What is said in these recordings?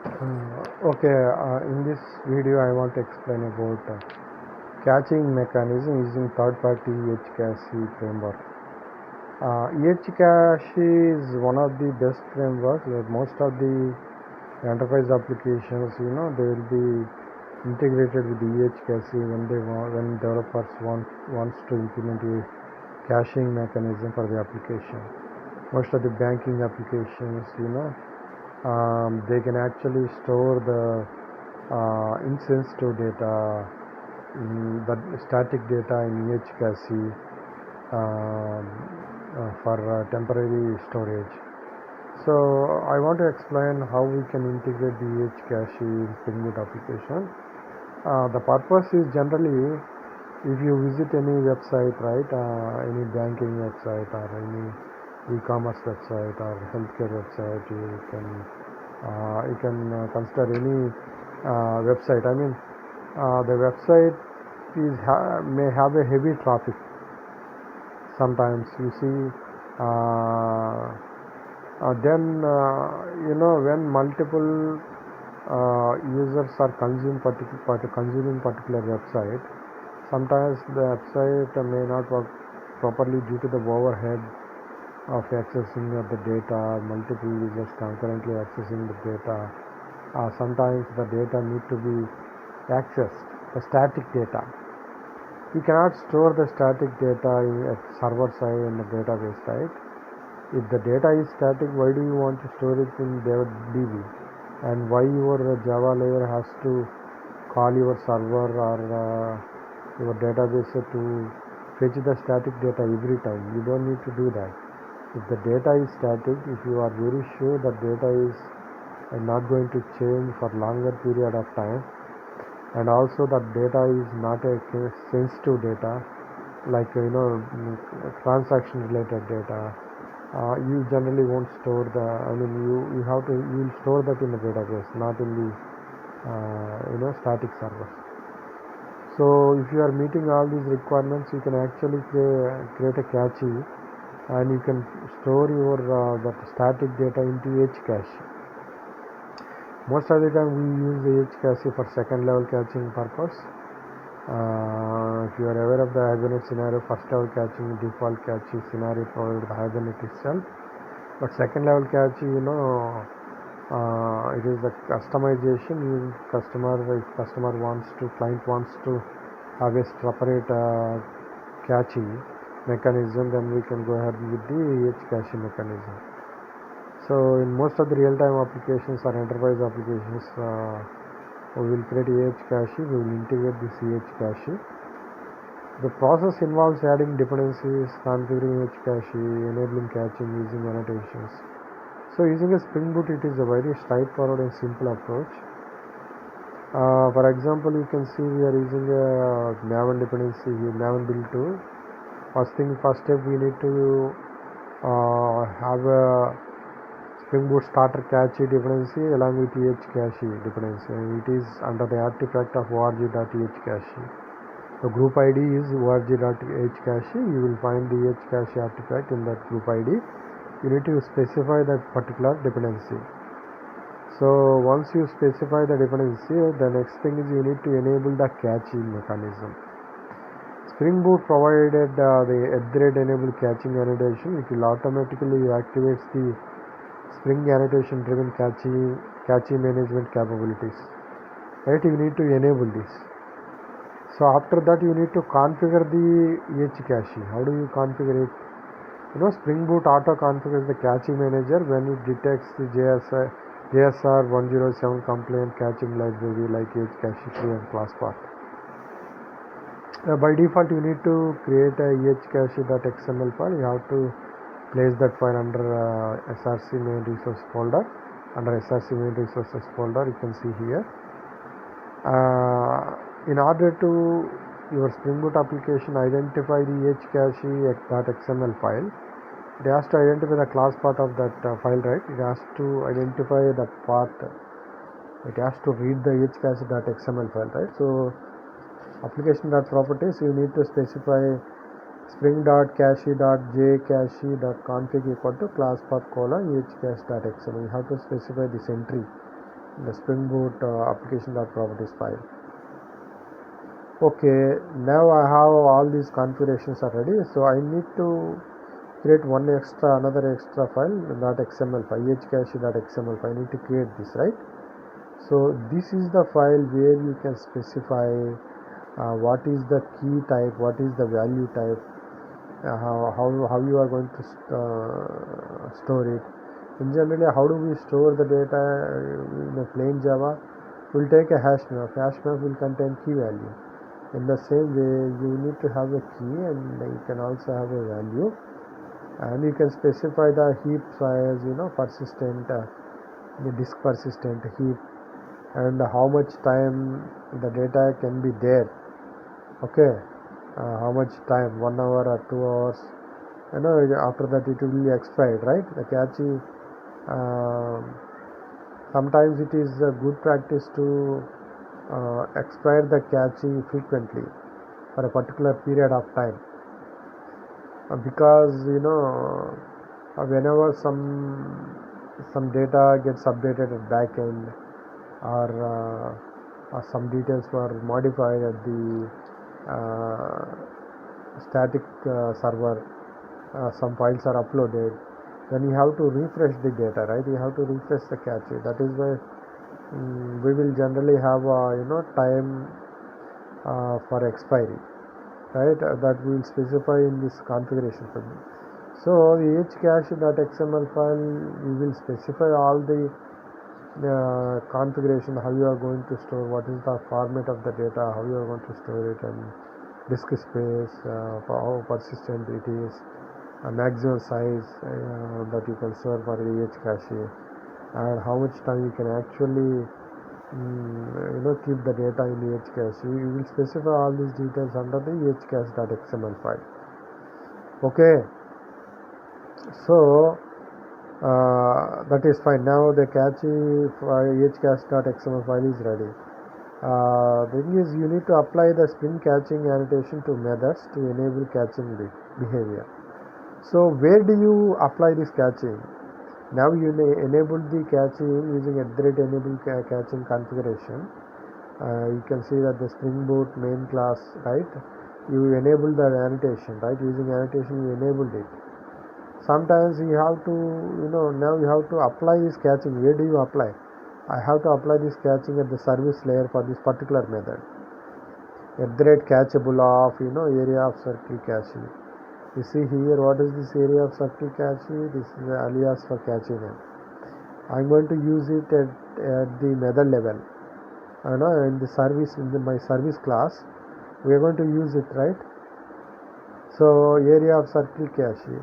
In this video I want to explain about caching mechanism using third-party Ehcahe framework. Ehcache is one of the best frameworks. Most of the enterprise applications, they will be integrated with the Ehcache when developers wants to implement a caching mechanism for the application. Most of the banking applications, they can actually store the insensitive data, the static data in Ehcache for temporary storage. So I want to explain how we can integrate the Ehcache in Spring Boot application. The purpose is generally, if you visit any website, right, any banking website or any e-commerce website or healthcare website, you can consider any website. The website may have a heavy traffic. Sometimes you see, when multiple users are consuming particular website, sometimes the website may not work properly due to the overhead of accessing of the data, multiple users concurrently accessing the data. Sometimes the data need to be accessed, the static data. You cannot store the static data at server side in the database side. If the data is static, why do you want to store it in DB? And why your Java layer has to call your server or your database to fetch the static data every time? You don't need to do that. If the data is static, if you are very sure that data is not going to change for longer period of time, and also that data is not a sensitive data, like transaction related data, you generally won't store you will store that in the database, not in the static servers. So if you are meeting all these requirements, you can actually create a cache, and you can store your that static data into Ehcache. Most of the time we use the Ehcache for second level caching purpose. If you are aware of the Hibernate scenario, first level caching, default cache scenario provided by Hibernate itself. But second level cache, it is the customization. If client wants to have a separate caching mechanism, then we can go ahead with the Ehcache mechanism. So in most of the real-time applications or enterprise applications, we will create Ehcache, we will integrate this Ehcache. The process involves adding dependencies, configuring Ehcache, enabling caching using annotations. So using a Spring Boot, it is a very straightforward and simple approach. For example, you can see we are using a Maven dependency here, Maven build tool. First step, we need to have a Spring Boot starter cache dependency along with Ehcache dependency, and it is under the artifact of org.ehcache. The group ID is org.ehcache. You will find the Ehcache artifact in that group ID. You need to specify that particular dependency. So once you specify the dependency, the next thing is you need to enable the caching mechanism. Spring Boot provided the @enable caching annotation. It will automatically activate the Spring annotation driven cache management capabilities. Right, you need to enable this. So after that you need to configure the Ehcache. How do you configure it? Spring Boot auto configures the cache manager when it detects the JSR 107 compliant caching library like Ehcache 3 and ClassPath. By default, you need to create a Ehcache.xml file. You have to place that file under src main resource folder. Under src main resources folder, you can see here. In order to your Spring Boot application identify the Ehcache.xml file, it has to identify the class path of that file, right? It has to identify the path. It has to read the Ehcache.xml file, right? So application.properties, you need to specify spring.cache.jcache.config equal to class path : Ehcache.xml. You have to specify this entry the Spring Boot application.properties file. Okay, now I have all these configurations are ready, so I need to create another extra file, .xml file, ehcache.xml file. I need to create this, right? So this is the file where you can specify what is the key type, what is the value type, how you are going to store it. In generally, how do we store the data in a plain Java? We'll take a hash map. Hash map will contain key value. In the same way, you need to have a key and you can also have a value, and you can specify the heap size, persistent, the disk persistent heap, and how much time the data can be there. Okay, how much time, 1 hour or 2 hours, after that it will be expired, right? The cache, sometimes it is a good practice to expire the cache frequently for a particular period of time, because whenever some data gets updated at back end, or some details were modified at the static server, some files are uploaded, then you have to refresh the data, right? You have to refresh the cache. That is why we will generally have time for expiry, right? That we will specify in this configuration file. So the ehcache.xml file, we will specify all the configuration, how you are going to store, what is the format of the data, how you are going to store it, and disk space, how persistent it is, maximum size that you can store for the ehcache, and how much time you can actually keep the data in the ehcache. You will specify all these details under the ehcache.xml file. Okay, so that is fine. Now the cache ehcache.xml file is ready. The thing is, you need to apply the Spring caching annotation to methods to enable caching behavior. So where do you apply this caching? Now you enable the caching using @enable caching configuration. You can see that the Spring Boot main class, right? You enable the annotation, right? Using annotation you enabled it. Sometimes you have to, now you have to apply this caching. Where do you apply? I have to apply this caching at the service layer for this particular method. @cacheable of, area of circle cache. You see here, what is this area of circle cache? This is the alias for cache name. I'm going to use it at the method level. In the service, my service class, we are going to use it, right? So area of circle cache.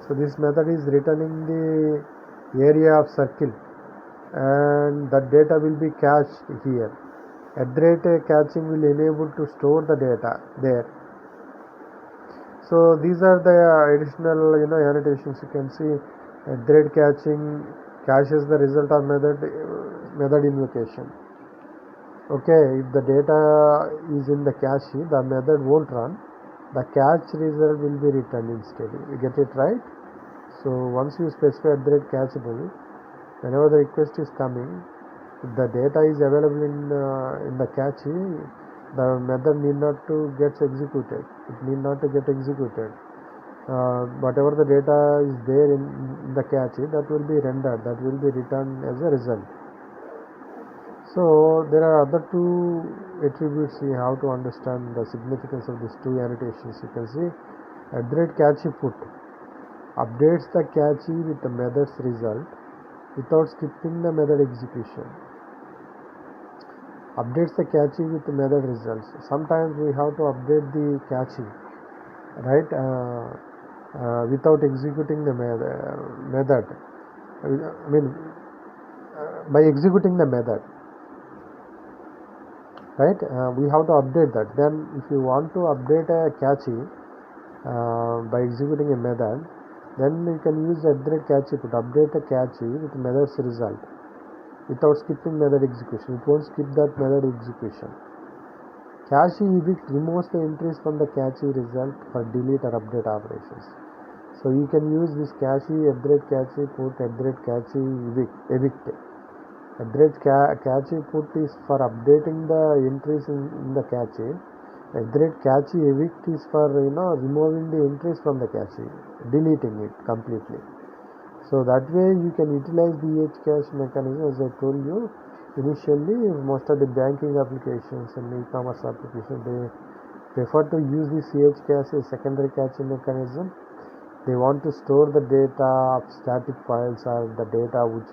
So this method is returning the area of circle, and that data will be cached here. @caching will enable to store the data there. So these are the additional annotations. You can see @caching caches the result of method invocation. Okay, if the data is in the cache, the method won't run. The cache result will be returned instead. You get it right? So once you specify @cacheable, whenever the request is coming, if the data is available in the cache, the method need not to get executed. It need not to get executed. Whatever the data is there in the cache, that will be rendered, that will be returned as a result. So there are other two attributes you have to understand the significance of these two annotations. You can see @cache put updates the cache with the method's result without skipping the method execution. Updates the cache with the method results. Sometimes we have to update the cache, right, without executing the method. By executing the method, right? We have to update that. Then if you want to update a cache by executing a method, then you can use @cache put update a cache with method's result without skipping method execution. It won't skip that method execution. Cache evict removes the entries from the cache result for delete or update operations. So you can use this cache @cache put @cache evict. cache put is for updating the entries in the cache. Cache evict is for removing the entries from the cache, deleting it completely. So that way you can utilize the Ehcache mechanism. As I told you initially, most of the banking applications and e-commerce applications, they prefer to use this Ehcache as secondary cache mechanism. They want to store the data of static files or the data which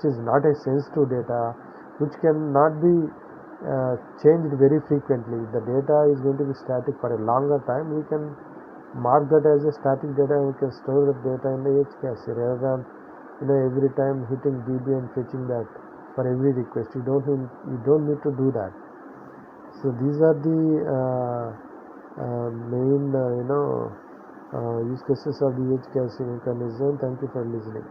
is not a sensitive data, which cannot be changed very frequently. The data is going to be static for a longer time. We can mark that as a static data, and we can store the data in the Ehcache rather than every time hitting DB and fetching that for every request. You don't need to do that. So these are the main use cases of the Ehcache mechanism. Thank you for listening.